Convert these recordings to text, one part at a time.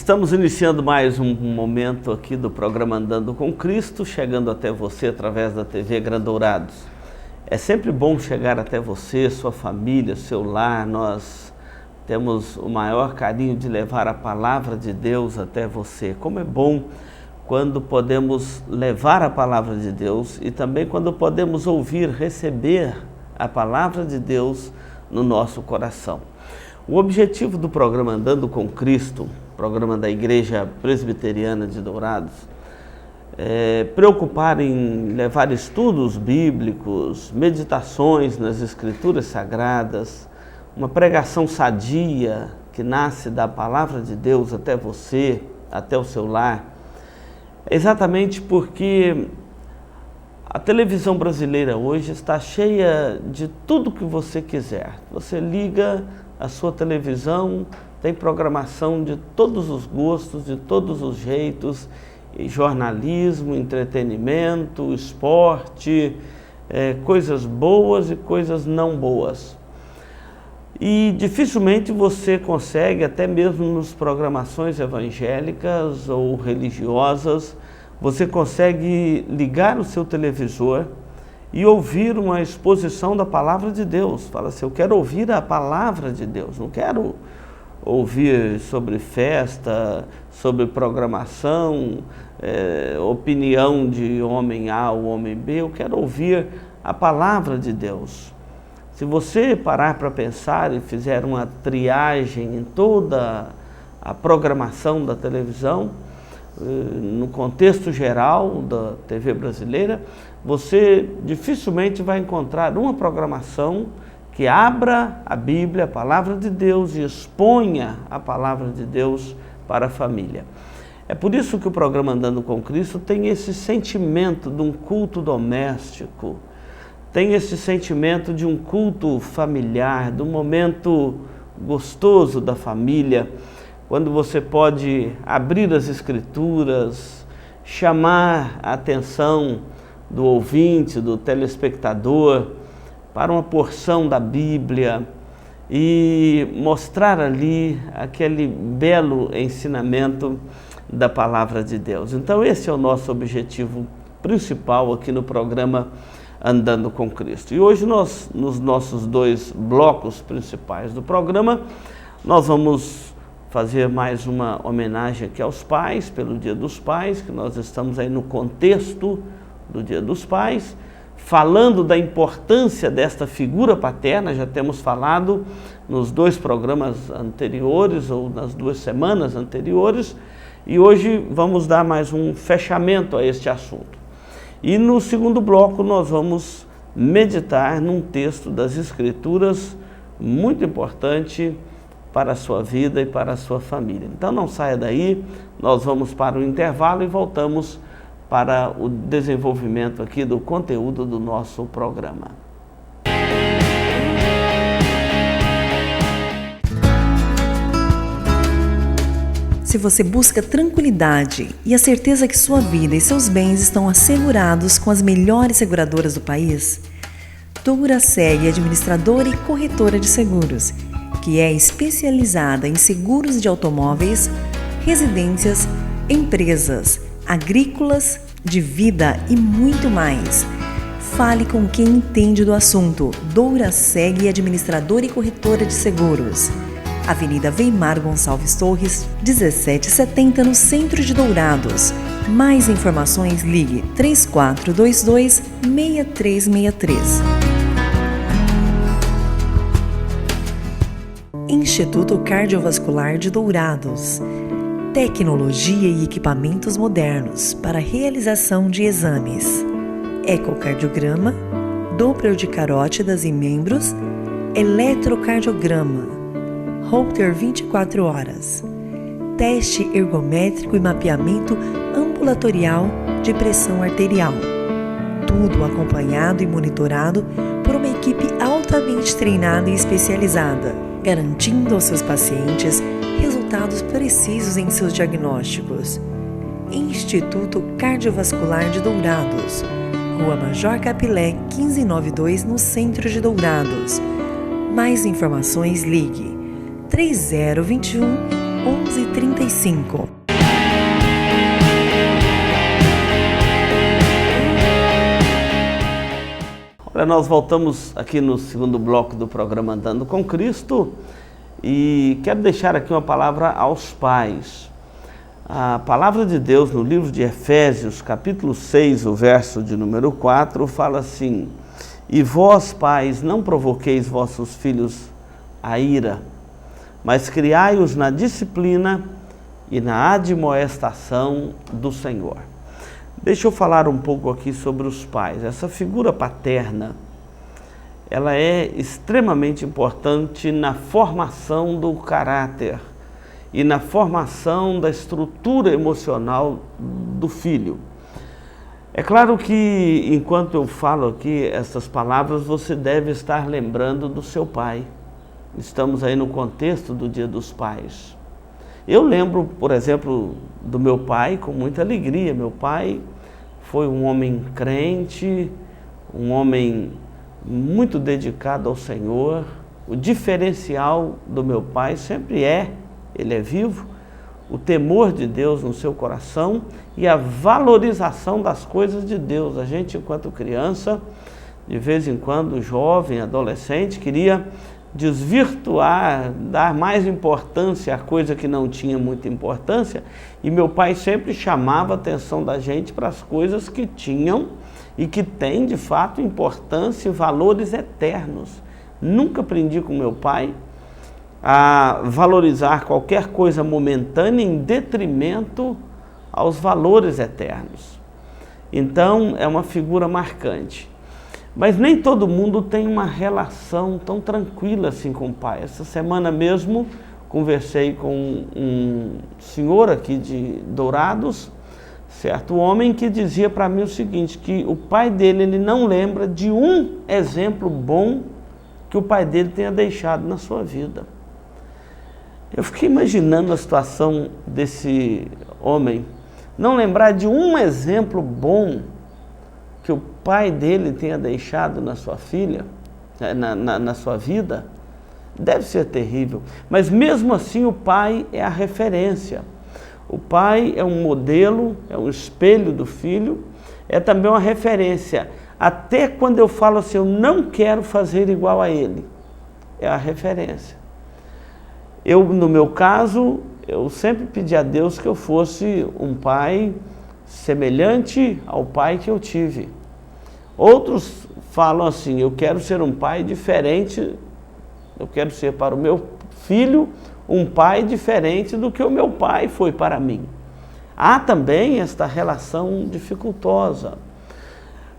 Estamos iniciando mais um momento aqui do programa Andando com Cristo, chegando até você através da TV Grandourados. É sempre bom chegar até você, sua família, seu lar. Nós temos o maior carinho de levar a palavra de Deus até você. Como é bom quando podemos levar a palavra de Deus e também quando podemos ouvir, receber a palavra de Deus no nosso coração. O objetivo do programa Andando com Cristo, programa da Igreja Presbiteriana de Dourados, é preocupar em levar estudos bíblicos, meditações nas Escrituras Sagradas, uma pregação sadia que nasce da palavra de Deus até você, até o seu lar. Exatamente porque a televisão brasileira hoje está cheia de tudo que você quiser. Você liga a sua televisão, tem programação de todos os gostos, de todos os jeitos, jornalismo, entretenimento, esporte, coisas boas e coisas não boas. E dificilmente você consegue, até mesmo nas programações evangélicas ou religiosas, você consegue ligar o seu televisor e ouvir uma exposição da palavra de Deus. Fala assim, eu quero ouvir a palavra de Deus, não quero ouvir sobre festa, sobre programação, opinião de homem A ou homem B, eu quero ouvir a palavra de Deus. Se você parar para pensar e fizer uma triagem em toda a programação da televisão, no contexto geral da TV brasileira, você dificilmente vai encontrar uma programação que abra a Bíblia, a palavra de Deus, e exponha a palavra de Deus para a família. É por isso que o programa Andando com Cristo tem esse sentimento de um culto doméstico, tem esse sentimento de um culto familiar, de um momento gostoso da família, quando você pode abrir as Escrituras, chamar a atenção do ouvinte, do telespectador, para uma porção da Bíblia e mostrar ali aquele belo ensinamento da palavra de Deus. Então esse é o nosso objetivo principal aqui no programa Andando com Cristo. E hoje nós, nos nossos dois blocos principais do programa, nós vamos fazer mais uma homenagem aqui aos pais, pelo Dia dos Pais, que nós estamos aí no contexto do Dia dos Pais, falando da importância desta figura paterna. Já temos falado nos dois programas anteriores, ou nas 2 semanas anteriores, e hoje vamos dar mais um fechamento a este assunto. E no segundo bloco nós vamos meditar num texto das Escrituras muito importante para a sua vida e para a sua família. Então não saia daí, nós vamos para o intervalo e voltamos para o desenvolvimento aqui do conteúdo do nosso programa. Se você busca tranquilidade e a certeza que sua vida e seus bens estão assegurados com as melhores seguradoras do país, Douraseg, administradora e corretora de seguros, que é especializada em seguros de automóveis, residências, empresas, agrícolas, de vida e muito mais. Fale com quem entende do assunto. Douraseg, administradora e corretora de seguros. Avenida Weimar Gonçalves Torres, 1770, no centro de Dourados. Mais informações, ligue 3422-6363. Instituto Cardiovascular de Dourados. Tecnologia e equipamentos modernos para realização de exames. Ecocardiograma, Doppler de carótidas e membros, eletrocardiograma, Holter 24 horas, teste ergométrico e mapeamento ambulatorial de pressão arterial. Tudo acompanhado e monitorado por uma equipe altamente treinada e especializada, garantindo aos seus pacientes resultados precisos em seus diagnósticos. Instituto Cardiovascular de Dourados, Rua Major Capilé, 1592, no centro de Dourados. Mais informações, ligue 3021 11h35. Olha, nós voltamos aqui no segundo bloco do programa Andando com Cristo e quero deixar aqui uma palavra aos pais. A palavra de Deus no livro de Efésios, capítulo 6, o verso de número 4, fala assim: E vós, pais, não provoqueis vossos filhos a ira, mas criai-os na disciplina e na admoestação do Senhor. Deixa eu falar um pouco aqui sobre os pais. Essa figura paterna, ela é extremamente importante na formação do caráter e na formação da estrutura emocional do filho. É claro que, enquanto eu falo aqui essas palavras, você deve estar lembrando do seu pai. Estamos aí no contexto do Dia dos Pais. Eu lembro, por exemplo, do meu pai com muita alegria. Meu pai foi um homem crente, um homem muito dedicado ao Senhor. O diferencial do meu pai sempre ele é vivo, o temor de Deus no seu coração e a valorização das coisas de Deus. A gente, enquanto criança, de vez em quando, jovem, adolescente, queria desvirtuar, dar mais importância a coisa que não tinha muita importância, e meu pai sempre chamava a atenção da gente para as coisas que tinham e que têm de fato importância e valores eternos. Nunca aprendi com meu pai a valorizar qualquer coisa momentânea em detrimento aos valores eternos. Então é uma figura marcante. Mas nem todo mundo tem uma relação tão tranquila assim com o pai. Essa semana mesmo conversei com um senhor aqui de Dourados, certo? Um homem que dizia para mim o seguinte, que o pai dele, ele não lembra de um exemplo bom que o pai dele tenha deixado na sua vida. Eu fiquei imaginando a situação desse homem, não lembrar de um exemplo bom que o pai dele tenha deixado na sua filha, na sua vida. Deve ser terrível, mas mesmo assim o pai é a referência. O pai é um modelo, é um espelho do filho, é também uma referência. Até quando eu falo assim, eu não quero fazer igual a ele, é a referência. No meu caso, eu sempre pedi a Deus que eu fosse um pai semelhante ao pai que eu tive. Outros falam assim, eu quero ser um pai diferente, eu quero ser para o meu filho um pai diferente do que o meu pai foi para mim. Há também esta relação dificultosa.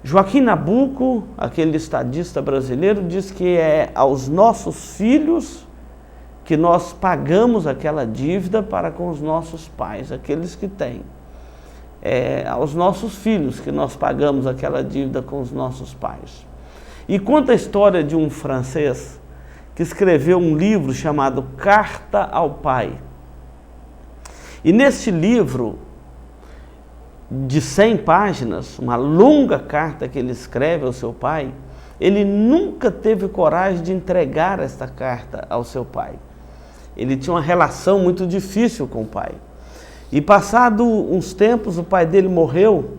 Joaquim Nabuco, aquele estadista brasileiro, diz que é aos nossos filhos que nós pagamos aquela dívida para com os nossos pais, aqueles que têm. É aos nossos filhos que nós pagamos aquela dívida com os nossos pais. E conta a história de um francês que escreveu um livro chamado Carta ao Pai. E nesse livro, de 100 páginas, uma longa carta que ele escreve ao seu pai, ele nunca teve coragem de entregar esta carta ao seu pai. Ele tinha uma relação muito difícil com o pai. E passado uns tempos, o pai dele morreu,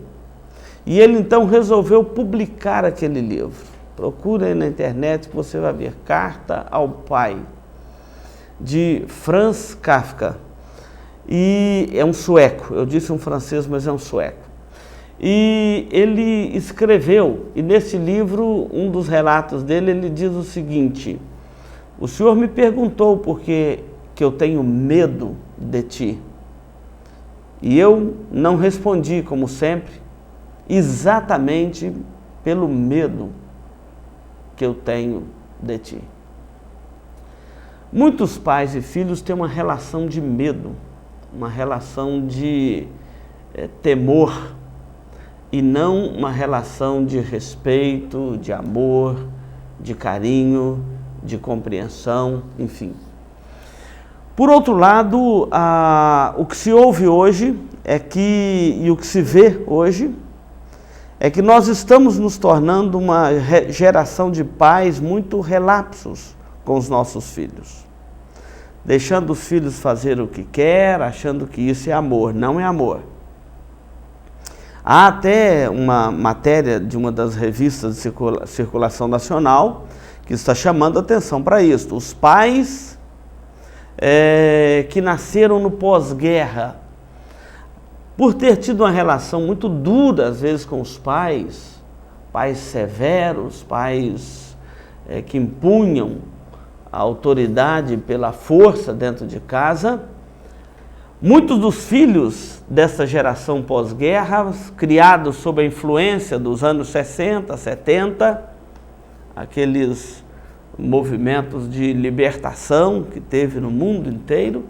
e ele então resolveu publicar aquele livro. Procura aí na internet que você vai ver, Carta ao Pai, de Franz Kafka. E é um sueco, eu disse um francês, mas é um sueco. E ele escreveu, e nesse livro, um dos relatos dele, ele diz o seguinte: o Senhor me perguntou por que eu tenho medo de ti. E eu não respondi, como sempre, exatamente pelo medo que eu tenho de ti. Muitos pais e filhos têm uma relação de medo, uma relação de temor, e não uma relação de respeito, de amor, de carinho, de compreensão, enfim. Por outro lado, o que se ouve hoje e o que se vê hoje é que nós estamos nos tornando uma geração de pais muito relapsos com os nossos filhos. deixando os filhos fazer o que quer, achando que isso é amor. Não é amor. Há até uma matéria de uma das revistas de circulação nacional que está chamando a atenção para isso. Os pais que nasceram no pós-guerra, por ter tido uma relação muito dura, às vezes, com os pais severos, pais que impunham a autoridade pela força dentro de casa, muitos dos filhos dessa geração pós-guerra, criados sob a influência dos anos 60, 70, aqueles movimentos de libertação que teve no mundo inteiro,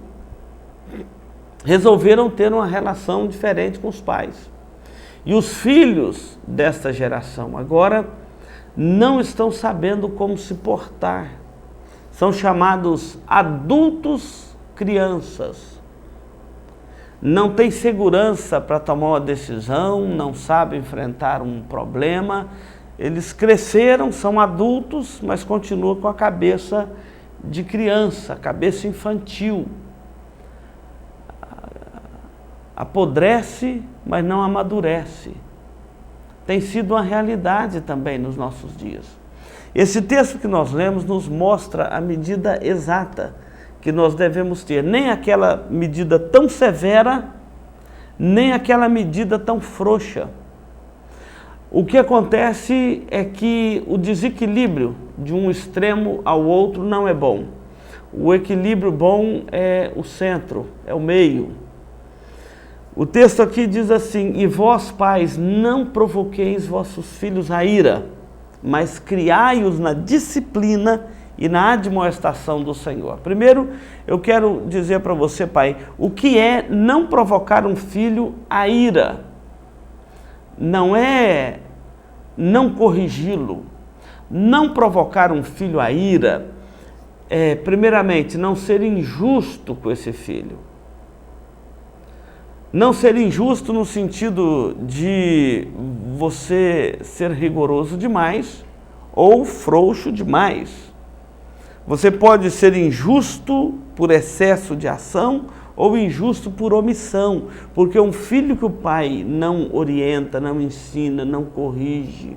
resolveram ter uma relação diferente com os pais. E os filhos desta geração agora não estão sabendo como se portar. São chamados adultos crianças. Não têm segurança para tomar uma decisão, não sabem enfrentar um problema. Eles cresceram, são adultos, mas continuam com a cabeça de criança, a cabeça infantil. Apodrece, mas não amadurece. Tem sido uma realidade também nos nossos dias. Esse texto que nós lemos nos mostra a medida exata que nós devemos ter. Nem aquela medida tão severa, nem aquela medida tão frouxa. O que acontece é que o desequilíbrio de um extremo ao outro não é bom. O equilíbrio bom é o centro, é o meio. O texto aqui diz assim: e vós, pais, não provoqueis vossos filhos a ira, mas criai-os na disciplina e na admoestação do Senhor. Primeiro, eu quero dizer para você, pai, o que é não provocar um filho a ira. Não é não corrigi-lo. Não provocar um filho a ira é, primeiramente, não ser injusto com esse filho. Não ser injusto no sentido de você ser rigoroso demais ou frouxo demais. Você pode ser injusto por excesso de ação ou injusto por omissão, porque um filho que o pai não orienta, não ensina, não corrige,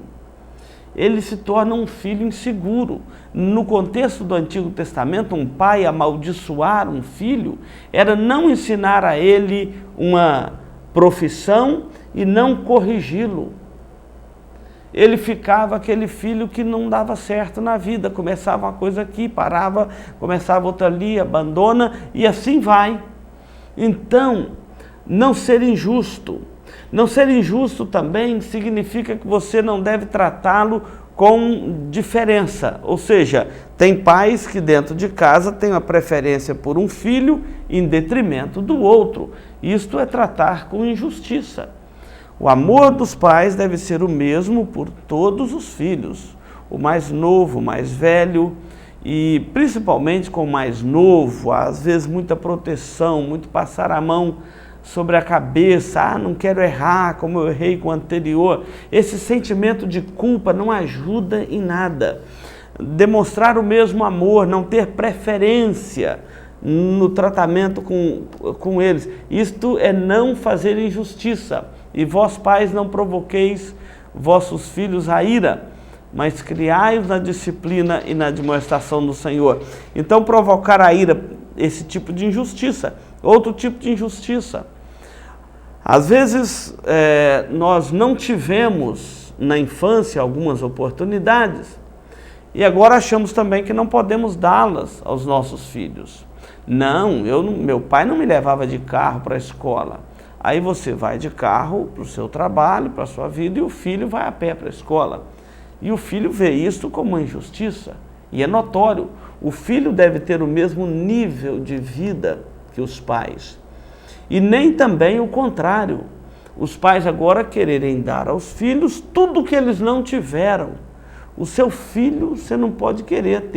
ele se torna um filho inseguro. No contexto do Antigo Testamento, um pai amaldiçoar um filho era não ensinar a ele uma profissão e não corrigi-lo. Ele ficava aquele filho que não dava certo na vida, começava uma coisa aqui, parava, começava outra ali, abandona e assim vai. Então, não ser injusto. Não ser injusto também significa que você não deve tratá-lo com diferença. Ou seja, tem pais que dentro de casa têm uma preferência por um filho em detrimento do outro. Isto é tratar com injustiça. O amor dos pais deve ser o mesmo por todos os filhos. O mais novo, o mais velho, e principalmente com o mais novo, às vezes muita proteção, muito passar a mão sobre a cabeça, não quero errar como eu errei com o anterior. Esse sentimento de culpa não ajuda em nada. Demonstrar o mesmo amor, não ter preferência no tratamento com eles, isto é não fazer injustiça. E vós, pais, não provoqueis vossos filhos a ira, mas criai-os na disciplina e na admoestação do Senhor. Então, provocar a ira, esse tipo de injustiça. Outro tipo de injustiça. Às vezes, nós não tivemos na infância algumas oportunidades e agora achamos também que não podemos dá-las aos nossos filhos. Não, meu pai não me levava de carro para a escola. Aí você vai de carro para o seu trabalho, para a sua vida, e o filho vai a pé para a escola. E o filho vê isso como uma injustiça. E é notório, o filho deve ter o mesmo nível de vida que os pais. E nem também o contrário. Os pais agora quererem dar aos filhos tudo o que eles não tiveram. O seu filho, você não pode querer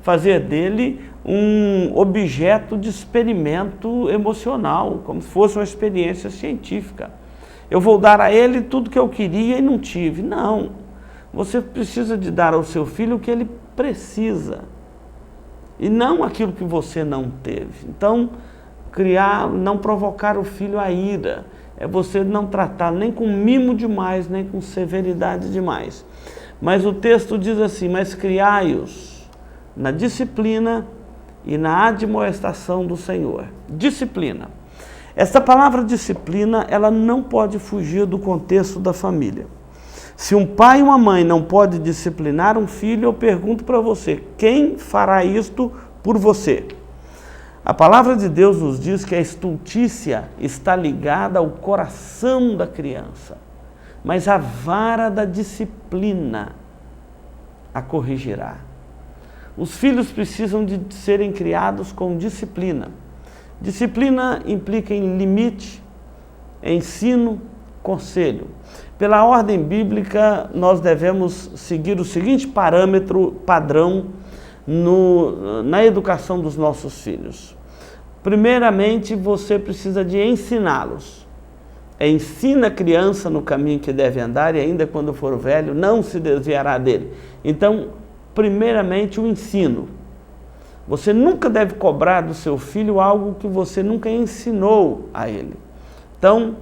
fazer dele um objeto de experimento emocional, como se fosse uma experiência científica. Eu vou dar a ele tudo que eu queria e não tive. Não. Você precisa de dar ao seu filho o que ele precisa. e não aquilo que você não teve. Então, não provocar o filho a ira, é você não tratar nem com mimo demais, nem com severidade demais. Mas o texto diz assim, mas criai-os na disciplina e na admoestação do Senhor. Disciplina. Essa palavra disciplina, ela não pode fugir do contexto da família. Se um pai e uma mãe não podem disciplinar um filho, eu pergunto para você, quem fará isto por você? A palavra de Deus nos diz que a estultícia está ligada ao coração da criança, mas a vara da disciplina a corrigirá. Os filhos precisam de serem criados com disciplina. Disciplina implica em limite, ensino, conselho. Pela ordem bíblica, nós devemos seguir o seguinte padrão na educação dos nossos filhos. Primeiramente, você precisa de ensiná-los. Ensina a criança no caminho que deve andar e ainda quando for velho, não se desviará dele. Então, primeiramente, o ensino. Você nunca deve cobrar do seu filho algo que você nunca ensinou a ele. Então,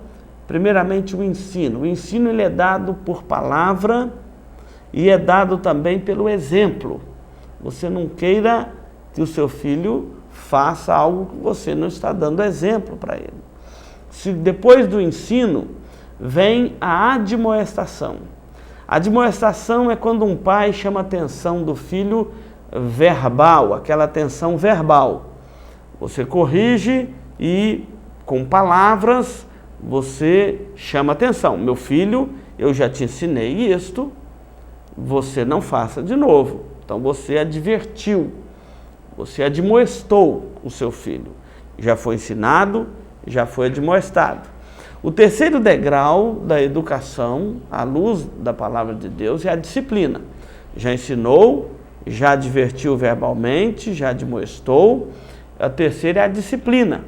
primeiramente, o ensino. O ensino ele é dado por palavra e é dado também pelo exemplo. Você não queira que o seu filho faça algo que você não está dando exemplo para ele. Se depois do ensino, vem a admoestação. A admoestação é quando um pai chama a atenção do filho verbal, aquela atenção verbal. Você corrige e, com palavras, você chama a atenção. Meu filho, eu já te ensinei isto, você não faça de novo. Então você advertiu, você admoestou o seu filho. Já foi ensinado, já foi admoestado. O terceiro degrau da educação, à luz da palavra de Deus, é a disciplina. Já ensinou, já advertiu verbalmente, já admoestou. A terceira é a disciplina,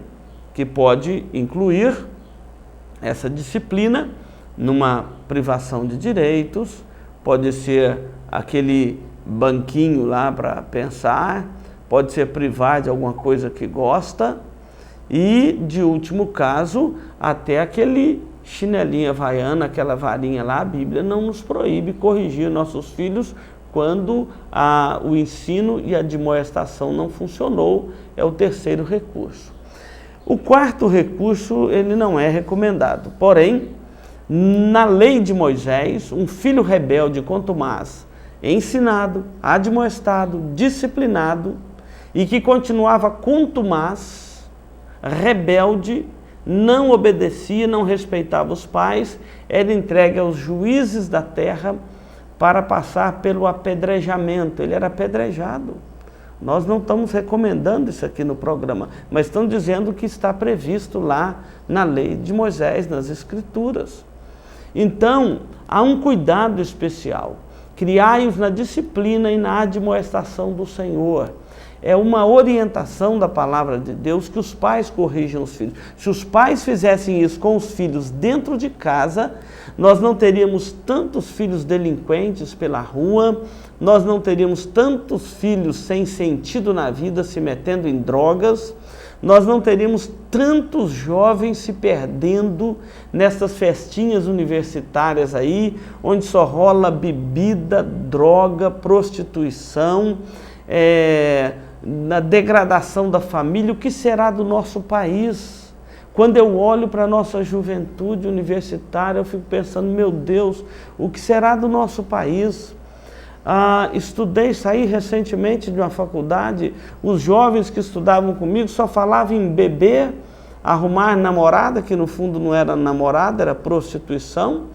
que pode incluir essa disciplina numa privação de direitos, pode ser aquele banquinho lá para pensar, pode ser privar de alguma coisa que gosta e, de último caso, até aquele chinelinho havaiana, aquela varinha lá. A Bíblia não nos proíbe corrigir nossos filhos quando o ensino e a admoestação não funcionou, é o terceiro recurso. O quarto recurso, ele não é recomendado, porém, na lei de Moisés, um filho rebelde contumaz, ensinado, admoestado, disciplinado, e que continuava contumaz, rebelde, não obedecia, não respeitava os pais, era entregue aos juízes da terra para passar pelo apedrejamento. Ele era apedrejado. Nós não estamos recomendando isso aqui no programa, mas estamos dizendo que está previsto lá na lei de Moisés, nas Escrituras. Então, há um cuidado especial. Criai-os na disciplina e na admoestação do Senhor. É uma orientação da palavra de Deus que os pais corrijam os filhos. Se os pais fizessem isso com os filhos dentro de casa, nós não teríamos tantos filhos delinquentes pela rua, nós não teríamos tantos filhos sem sentido na vida se metendo em drogas, nós não teríamos tantos jovens se perdendo nessas festinhas universitárias aí, onde só rola bebida, droga, prostituição, na degradação da família. O que será do nosso país? Quando eu olho para a nossa juventude universitária, eu fico pensando, meu Deus, o que será do nosso país? Saí recentemente de uma faculdade, os jovens que estudavam comigo só falavam em beber, arrumar namorada, que no fundo não era namorada, era prostituição,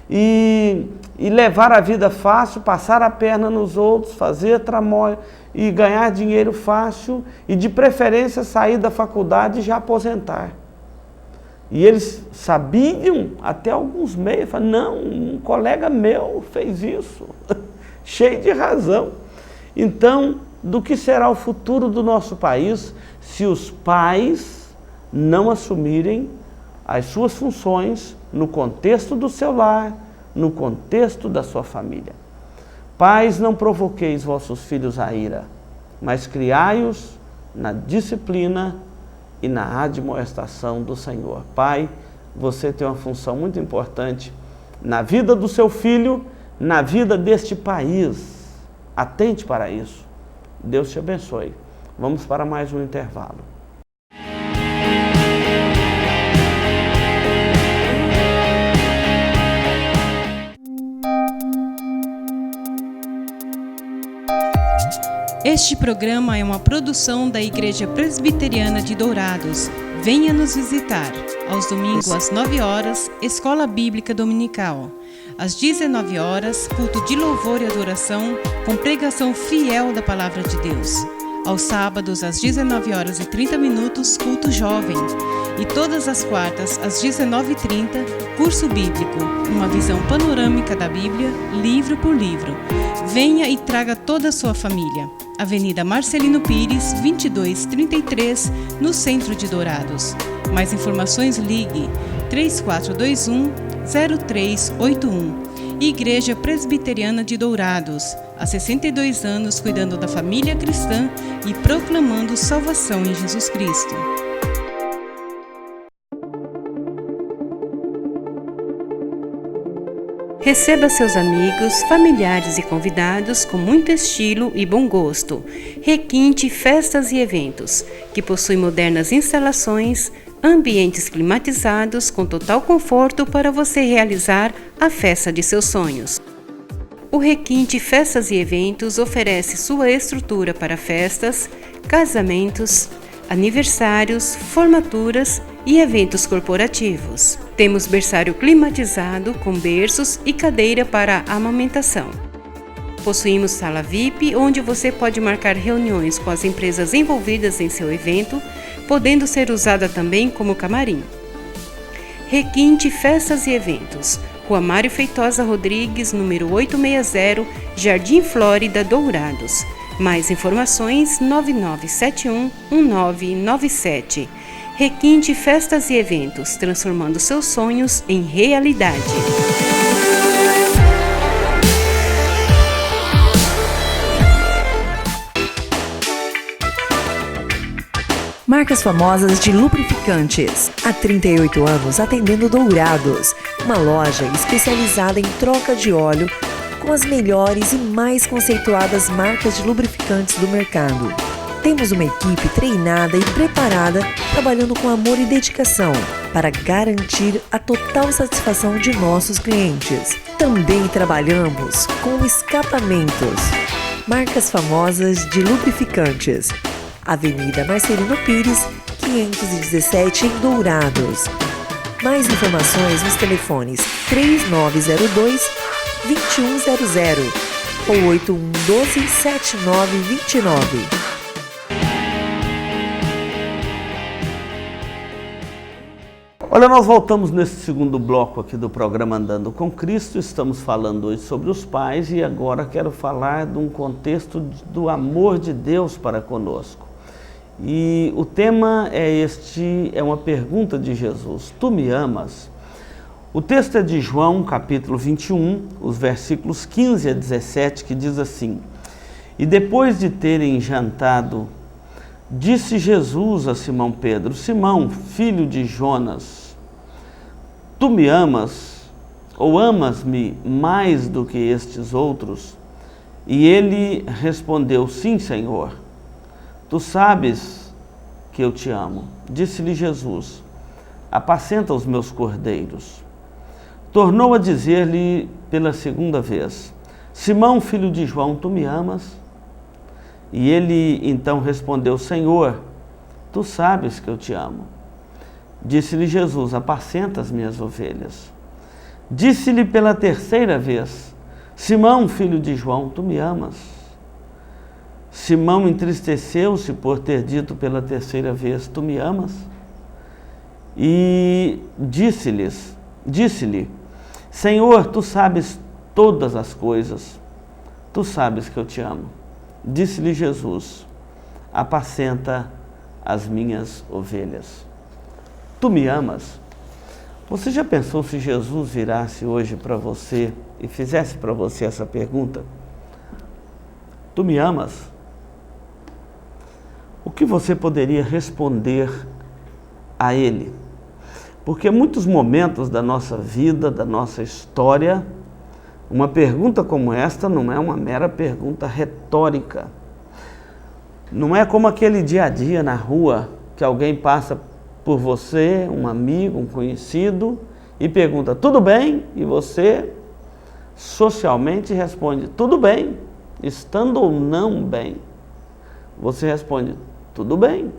e levar a vida fácil, passar a perna nos outros, fazer tramóia e ganhar dinheiro fácil e, de preferência, sair da faculdade e já aposentar. E eles sabiam, até alguns meios, falaram, não, um colega meu fez isso, cheio de razão. Então, do que será o futuro do nosso país se os pais não assumirem as suas funções no contexto do seu lar, no contexto da sua família? Pais, não provoqueis vossos filhos a ira, mas criai-os na disciplina e na admoestação do Senhor. Pai, você tem uma função muito importante na vida do seu filho, na vida deste país. Atente para isso. Deus te abençoe. Vamos para mais um intervalo. Este programa é uma produção da Igreja Presbiteriana de Dourados. Venha nos visitar. Aos domingos, às 9 horas, Escola Bíblica Dominical. Às 19 horas, culto de louvor e adoração, com pregação fiel da Palavra de Deus. Aos sábados, às 19 horas e 30 minutos, culto jovem. E todas as quartas, às 19h30, curso bíblico, uma visão panorâmica da Bíblia, livro por livro. Venha e traga toda a sua família. Avenida Marcelino Pires, 2233, no centro de Dourados. Mais informações, ligue 3421-0381. Igreja Presbiteriana de Dourados, há 62 anos cuidando da família cristã e proclamando salvação em Jesus Cristo. Receba seus amigos, familiares e convidados com muito estilo e bom gosto. Requinte Festas e Eventos, que possui modernas instalações, ambientes climatizados com total conforto para você realizar a festa de seus sonhos. O Requinte Festas e Eventos oferece sua estrutura para festas, casamentos, aniversários, formaturas e eventos corporativos. Temos berçário climatizado com berços e cadeira para amamentação. Possuímos sala VIP, onde você pode marcar reuniões com as empresas envolvidas em seu evento, podendo ser usada também como camarim. Requinte Festas e Eventos, Rua Mário Feitosa Rodrigues, número 860, Jardim Flórida, Dourados. Mais informações 9971-1997. Requinte Festas e Eventos, transformando seus sonhos em realidade. Marcas famosas de lubrificantes. Há 38 anos atendendo Dourados, uma loja especializada em troca de óleo com as melhores e mais conceituadas marcas de lubrificantes do mercado. Temos uma equipe treinada e preparada, trabalhando com amor e dedicação para garantir a total satisfação de nossos clientes. Também trabalhamos com escapamentos. Marcas famosas de lubrificantes. Avenida Marcelino Pires, 517 em Dourados. Mais informações nos telefones 3902-2100 ou 8112-7929. Olha, nós voltamos nesse segundo bloco aqui do programa Andando com Cristo. Estamos falando hoje sobre os pais e agora quero falar de um contexto do amor de Deus para conosco. E o tema é uma pergunta de Jesus: tu me amas? O texto é de João, capítulo 21, os versículos 15 a 17, que diz assim: E depois de terem jantado, disse Jesus a Simão Pedro: Simão, filho de Jonas, tu me amas, ou amas-me mais do que estes outros? E ele respondeu: Sim, Senhor, tu sabes que eu te amo. Disse-lhe Jesus: apacenta os meus cordeiros. Tornou a dizer-lhe pela segunda vez: Simão, filho de João, tu me amas? E ele então respondeu: Senhor, tu sabes que eu te amo. Disse-lhe Jesus: apacenta as minhas ovelhas. Disse-lhe pela terceira vez: Simão, filho de João, tu me amas? Simão entristeceu-se por ter dito pela terceira vez: tu me amas? E disse-lhe: Senhor, tu sabes todas as coisas, tu sabes que eu te amo. Disse-lhe Jesus: apacenta as minhas ovelhas. Tu me amas? Você já pensou se Jesus virasse hoje para você e fizesse para você essa pergunta? Tu me amas? que você poderia responder a ele? Porque muitos momentos da nossa vida, da nossa história, uma pergunta como esta não é uma mera pergunta retórica. Não é como aquele dia a dia na rua, que alguém passa por você, um amigo, um conhecido, e pergunta, tudo bem? E você socialmente responde, tudo bem, estando ou não bem. Você responde, tudo bem.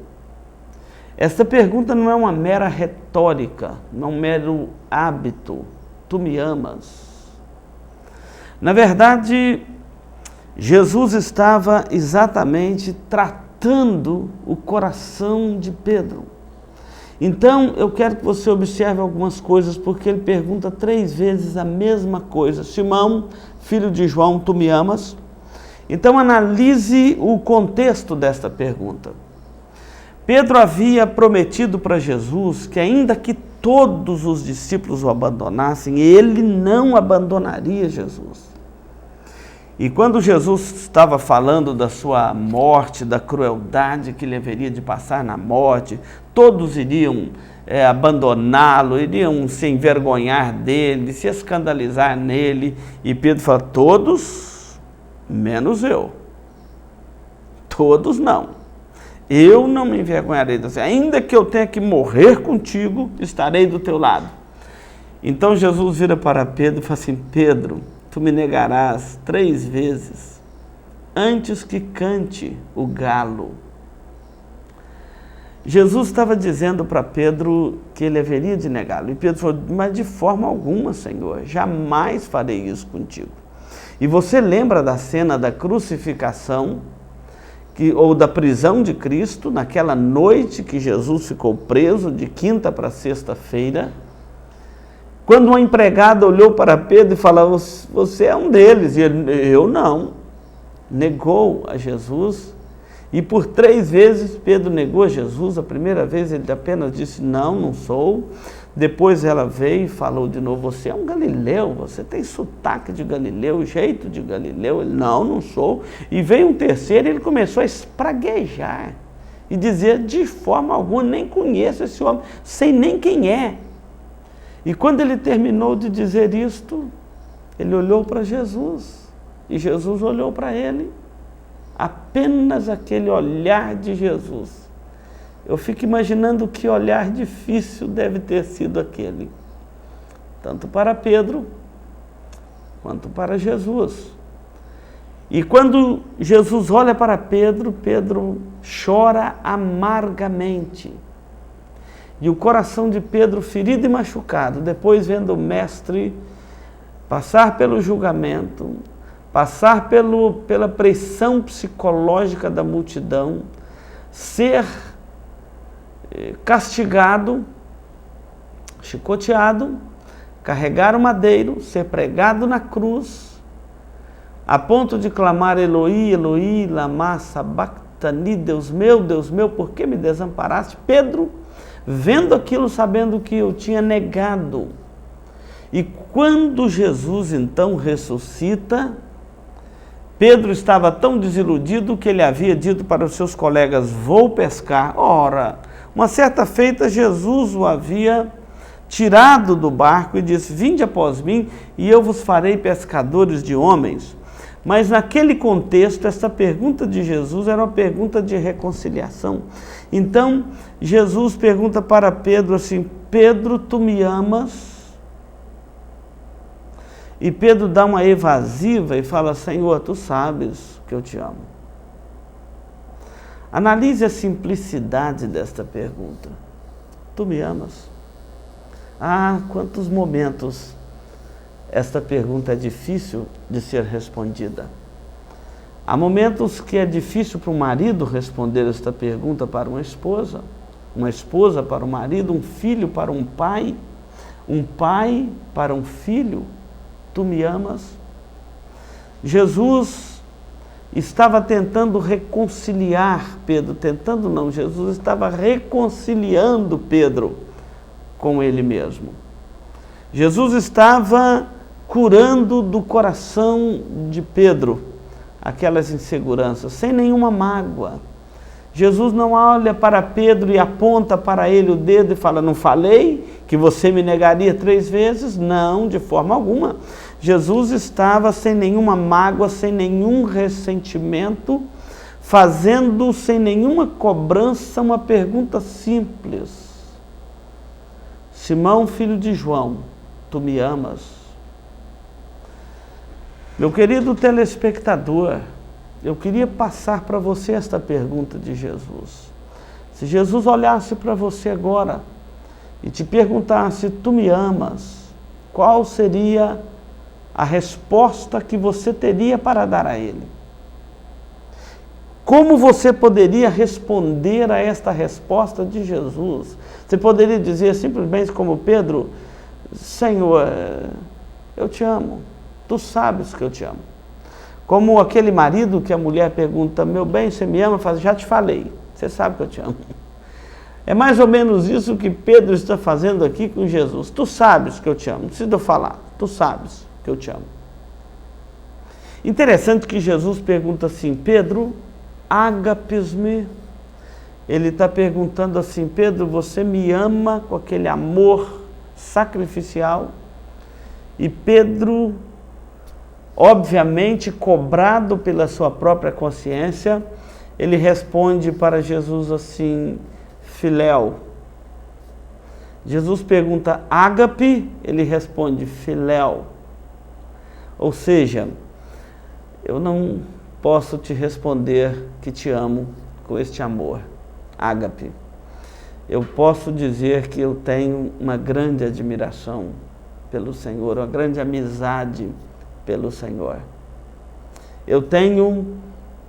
Esta pergunta não é uma mera retórica, não é um mero hábito. Tu me amas? Na verdade, Jesus estava exatamente tratando o coração de Pedro. Então, eu quero que você observe algumas coisas, porque ele pergunta 3 vezes a mesma coisa. Simão, filho de João, tu me amas? Então, analise o contexto desta pergunta. Pedro havia prometido para Jesus que ainda que todos os discípulos o abandonassem, ele não abandonaria Jesus. E quando Jesus estava falando da sua morte, da crueldade que ele haveria de passar na morte, todos iriam abandoná-lo, iriam se envergonhar dele, se escandalizar nele. E Pedro fala, todos, menos eu. Todos não. Eu não me envergonharei de você. Ainda que eu tenha que morrer contigo, estarei do teu lado. Então Jesus vira para Pedro e fala assim, Pedro, tu me negarás 3 vezes antes que cante o galo. Jesus estava dizendo para Pedro que ele haveria de negá-lo. E Pedro falou, mas de forma alguma, Senhor, jamais farei isso contigo. E você lembra da cena da crucificação, ou da prisão de Cristo, naquela noite que Jesus ficou preso, de quinta para sexta-feira, quando uma empregada olhou para Pedro e falou, você é um deles, e ele, eu não, negou a Jesus, e por 3 vezes Pedro negou a Jesus. A primeira vez ele apenas disse, não sou. Depois ela veio e falou de novo, você é um galileu, você tem sotaque de galileu, jeito de galileu. Ele, não sou. E veio um terceiro e ele começou a espraguejar e dizer, de forma alguma, nem conheço esse homem, sei nem quem é. E quando ele terminou de dizer isto, ele olhou para Jesus e Jesus olhou para ele. Apenas aquele olhar de Jesus. Eu fico imaginando que olhar difícil deve ter sido aquele, tanto para Pedro, quanto para Jesus. E quando Jesus olha para Pedro, Pedro chora amargamente. E o coração de Pedro, ferido e machucado, depois vendo o mestre passar pelo julgamento, passar pela pressão psicológica da multidão, ser castigado, chicoteado, carregar o madeiro, ser pregado na cruz, a ponto de clamar Eloi, Eloi, lama sabachthani, Deus meu, por que me desamparaste? Pedro, vendo aquilo, sabendo que eu tinha negado. E quando Jesus então ressuscita, Pedro estava tão desiludido que ele havia dito para os seus colegas, vou pescar. Ora, uma certa feita Jesus o havia tirado do barco e disse, vinde após mim e eu vos farei pescadores de homens. Mas naquele contexto, essa pergunta de Jesus era uma pergunta de reconciliação. Então, Jesus pergunta para Pedro assim, Pedro, tu me amas? E Pedro dá uma evasiva e fala, Senhor, tu sabes que eu te amo. Analise a simplicidade desta pergunta. Tu me amas? Ah, quantos momentos esta pergunta é difícil de ser respondida. Há momentos que é difícil para um marido responder esta pergunta para uma esposa para o marido, um filho para um pai para um filho. Tu me amas? Jesus estava tentando reconciliar Pedro, Jesus estava reconciliando Pedro com ele mesmo. Jesus estava curando do coração de Pedro aquelas inseguranças, sem nenhuma mágoa. Jesus não olha para Pedro e aponta para ele o dedo e fala: não falei que você me negaria 3 vezes? Não, de forma alguma. Jesus estava sem nenhuma mágoa, sem nenhum ressentimento, fazendo sem nenhuma cobrança uma pergunta simples: Simão, filho de João, tu me amas? Meu querido telespectador, eu queria passar para você esta pergunta de Jesus. Se Jesus olhasse para você agora e te perguntasse: tu me amas? Qual seria a resposta que você teria para dar a Ele? Como você poderia responder a esta resposta de Jesus? Você poderia dizer simplesmente como Pedro: Senhor, eu te amo, tu sabes que eu te amo. Como aquele marido que a mulher pergunta: meu bem, você me ama? Fala: já te falei, você sabe que eu te amo. É mais ou menos isso que Pedro está fazendo aqui com Jesus. Tu sabes que eu te amo, não precisa eu falar, tu sabes que eu te amo. Interessante que Jesus pergunta assim: Pedro, agapes-me? Ele está perguntando assim: Pedro, você me ama com aquele amor sacrificial? E Pedro, obviamente cobrado pela sua própria consciência, ele responde para Jesus assim: filéu. Jesus pergunta: ágape? Ele responde: filéu. Ou seja, eu não posso te responder que te amo com este amor, ágape. Eu posso dizer que eu tenho uma grande admiração pelo Senhor, uma grande amizade pelo Senhor. Eu tenho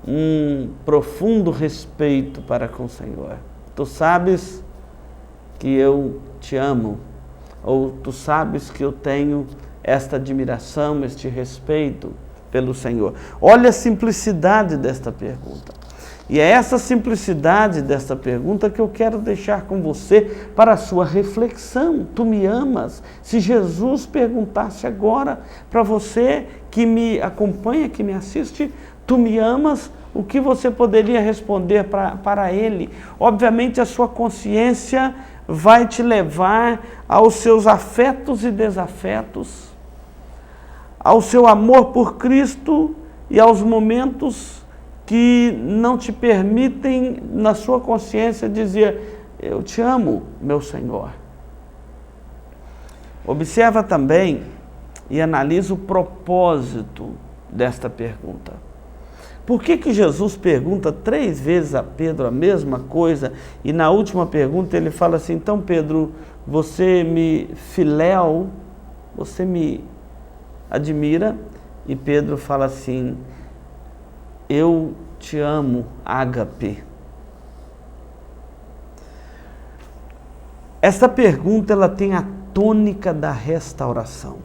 um profundo respeito para com o Senhor. Tu sabes que eu te amo, ou tu sabes que eu tenho esta admiração, este respeito pelo Senhor. Olha a simplicidade desta pergunta. E é essa simplicidade desta pergunta que eu quero deixar com você para a sua reflexão. Tu me amas? Se Jesus perguntasse agora para você que me acompanha, que me assiste: tu me amas? O que você poderia responder para Ele? Obviamente a sua consciência vai te levar aos seus afetos e desafetos, ao seu amor por Cristo e aos momentos que não te permitem, na sua consciência, dizer: eu te amo, meu Senhor. Observa também e analisa o propósito desta pergunta. Por que Jesus pergunta 3 vezes a Pedro a mesma coisa e na última pergunta ele fala assim: então Pedro, você me filéu, você me admira? E Pedro fala assim: eu te amo, ágape. Esta pergunta ela tem a tônica da restauração.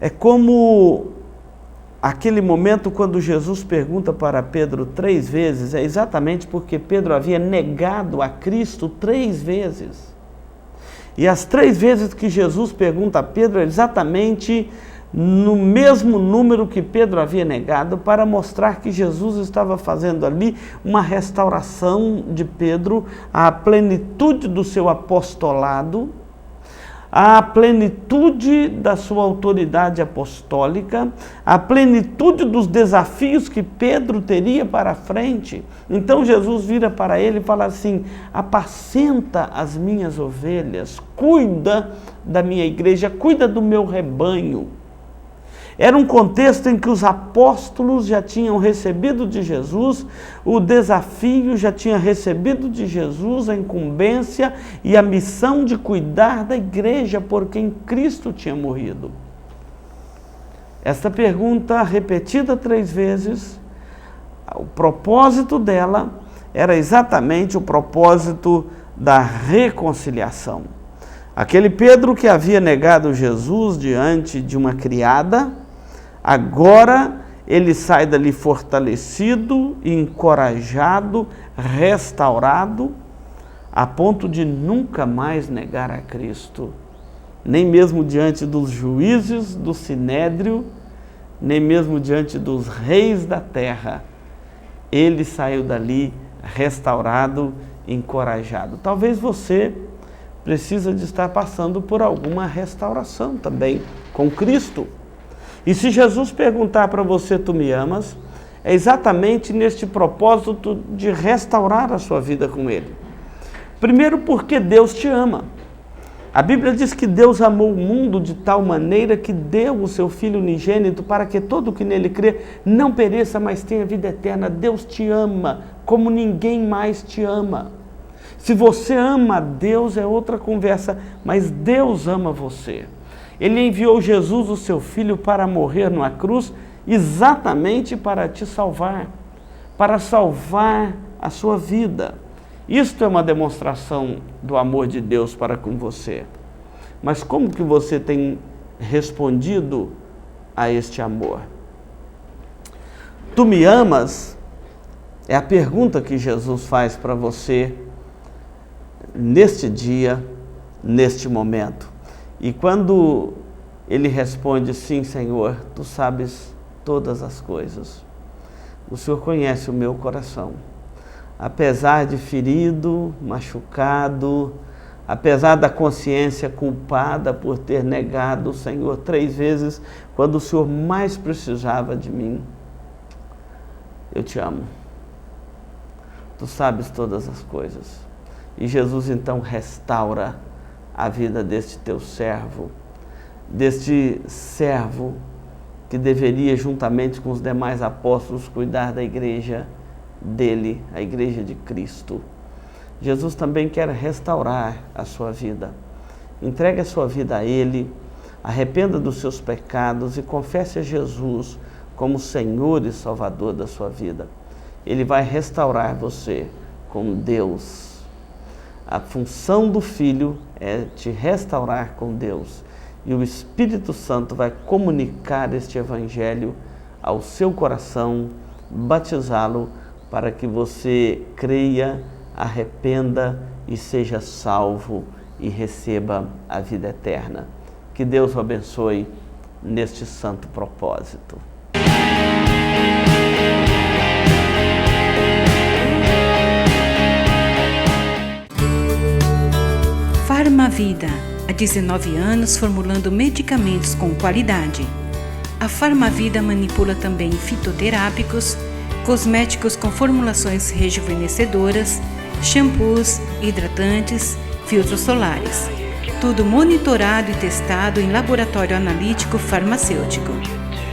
É como aquele momento quando Jesus pergunta para Pedro 3 vezes, é exatamente porque Pedro havia negado a Cristo 3 vezes. E as 3 vezes que Jesus pergunta a Pedro é exatamente no mesmo número que Pedro havia negado, para mostrar que Jesus estava fazendo ali uma restauração de Pedro à plenitude do seu apostolado, à plenitude da sua autoridade apostólica, à plenitude dos desafios que Pedro teria para frente. Então Jesus vira para ele e fala assim: apacenta as minhas ovelhas, cuida da minha igreja, cuida do meu rebanho. Era um contexto em que os apóstolos já tinham recebido de Jesus o desafio, já tinham recebido de Jesus a incumbência e a missão de cuidar da igreja por quem Cristo tinha morrido. Esta pergunta, repetida 3 vezes, o propósito dela era exatamente o propósito da reconciliação. Aquele Pedro que havia negado Jesus diante de uma criada, agora ele sai dali fortalecido, encorajado, restaurado, a ponto de nunca mais negar a Cristo, nem mesmo diante dos juízes do Sinédrio, nem mesmo diante dos reis da terra. ele saiu dali restaurado, encorajado. Talvez você precisa de estar passando por alguma restauração também com Cristo. E se Jesus perguntar para você, tu me amas? É exatamente neste propósito de restaurar a sua vida com Ele. Primeiro porque Deus te ama. A Bíblia diz que Deus amou o mundo de tal maneira que deu o seu Filho unigênito para que todo o que nele crê não pereça, mas tenha vida eterna. Deus te ama como ninguém mais te ama. Se você ama a Deus é outra conversa, mas Deus ama você. Ele enviou Jesus, o seu Filho, para morrer numa cruz exatamente para te salvar, para salvar a sua vida. Isto é uma demonstração do amor de Deus para com você. Mas como que você tem respondido a este amor? Tu me amas? É a pergunta que Jesus faz para você neste dia, neste momento. E quando ele responde, sim, Senhor, tu sabes todas as coisas. O Senhor conhece o meu coração. Apesar de ferido, machucado, apesar da consciência culpada por ter negado o Senhor 3 vezes, quando o Senhor mais precisava de mim, eu te amo. Tu sabes todas as coisas. E Jesus então restaura a vida deste teu servo, deste servo que deveria, juntamente com os demais apóstolos, cuidar da igreja dele, a igreja de Cristo. Jesus também quer restaurar a sua vida. Entregue a sua vida a Ele, arrependa dos seus pecados e confesse a Jesus como Senhor e Salvador da sua vida. Ele vai restaurar você com Deus. A função do Filho é te restaurar com Deus. E o Espírito Santo vai comunicar este Evangelho ao seu coração, batizá-lo para que você creia, arrependa e seja salvo e receba a vida eterna. Que Deus o abençoe neste santo propósito. Farmavida, há 19 anos formulando medicamentos com qualidade. A Farmavida manipula também fitoterápicos, cosméticos com formulações rejuvenescedoras, shampoos, hidratantes, filtros solares. Tudo monitorado e testado em laboratório analítico farmacêutico.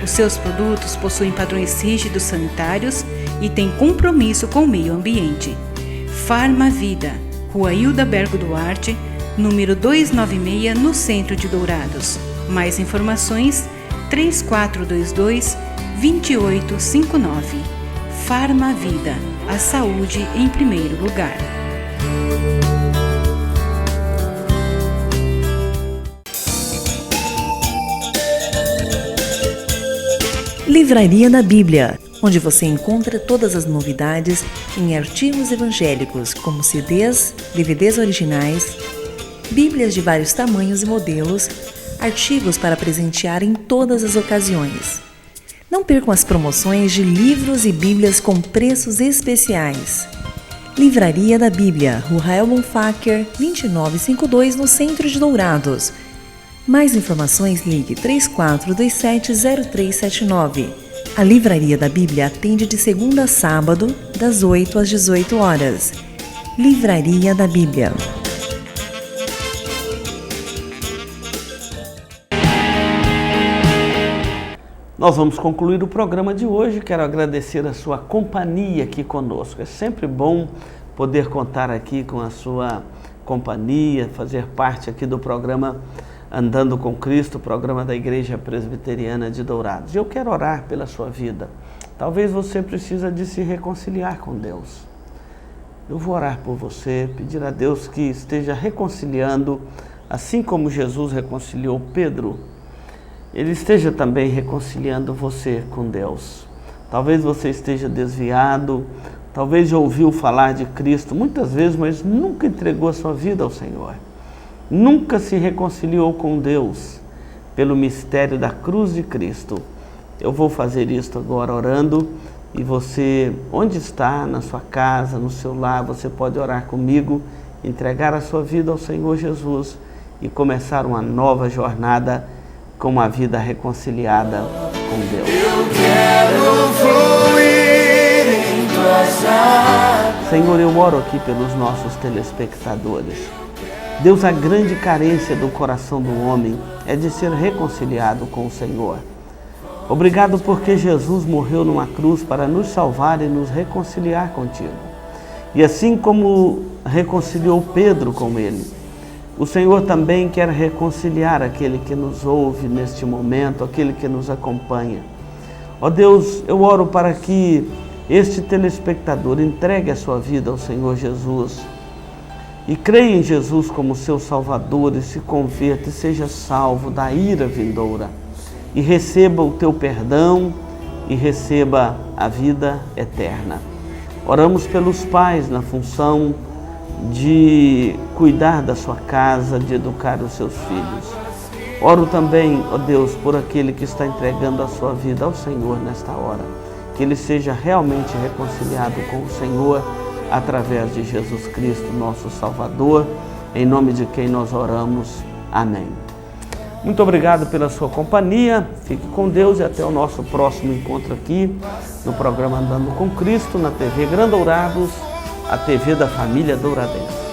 Os seus produtos possuem padrões rígidos sanitários e têm compromisso com o meio ambiente. Farmavida, Rua Hildabergo Duarte, número 296, no centro de Dourados. Mais informações, 3422-2859. Farmavida, a saúde em primeiro lugar. Livraria da Bíblia, onde você encontra todas as novidades em artigos evangélicos, como CDs, DVDs originais, Bíblias de vários tamanhos e modelos, artigos para presentear em todas as ocasiões. Não percam as promoções de livros e Bíblias com preços especiais. Livraria da Bíblia, Rua Rael Bonfacker, 2952, no centro de Dourados. Mais informações, ligue 3427-0379. A Livraria da Bíblia atende de segunda a sábado, das 8 às 18 horas. Livraria da Bíblia. Nós vamos concluir o programa de hoje. Quero agradecer a sua companhia aqui conosco. É sempre bom poder contar aqui com a sua companhia, fazer parte aqui do programa Andando com Cristo, programa da Igreja Presbiteriana de Dourados. E eu quero orar pela sua vida. Talvez você precise de se reconciliar com Deus. Eu vou orar por você, pedir a Deus que esteja reconciliando, assim como Jesus reconciliou Pedro, Ele esteja também reconciliando você com Deus. Talvez você esteja desviado, talvez já ouviu falar de Cristo muitas vezes, mas nunca entregou a sua vida ao Senhor. Nunca se reconciliou com Deus pelo mistério da cruz de Cristo. Eu vou fazer isto agora orando E você, onde está, na sua casa, no seu lar, você pode orar comigo, entregar a sua vida ao Senhor Jesus e começar uma nova jornada com uma vida reconciliada com Deus. Eu quero fluir em tuas águas. Senhor, eu oro aqui pelos nossos telespectadores. Deus, a grande carência do coração do homem é de ser reconciliado com o Senhor. Obrigado porque Jesus morreu numa cruz para nos salvar e nos reconciliar contigo. E assim como reconciliou Pedro com ele, o Senhor também quer reconciliar aquele que nos ouve neste momento, aquele que nos acompanha. Ó Deus, eu oro para que este telespectador entregue a sua vida ao Senhor Jesus e creia em Jesus como seu Salvador e se converta e seja salvo da ira vindoura e receba o teu perdão e receba a vida eterna. Oramos pelos pais na função de cuidar da sua casa, de educar os seus filhos. Oro também, ó Deus, por aquele que está entregando a sua vida ao Senhor nesta hora, que ele seja realmente reconciliado com o Senhor através de Jesus Cristo, nosso Salvador, em nome de quem nós oramos. Amém. Muito obrigado pela sua companhia, fique com Deus e até o nosso próximo encontro aqui no programa Andando com Cristo, na TV Grandourados, a TV da família douradense.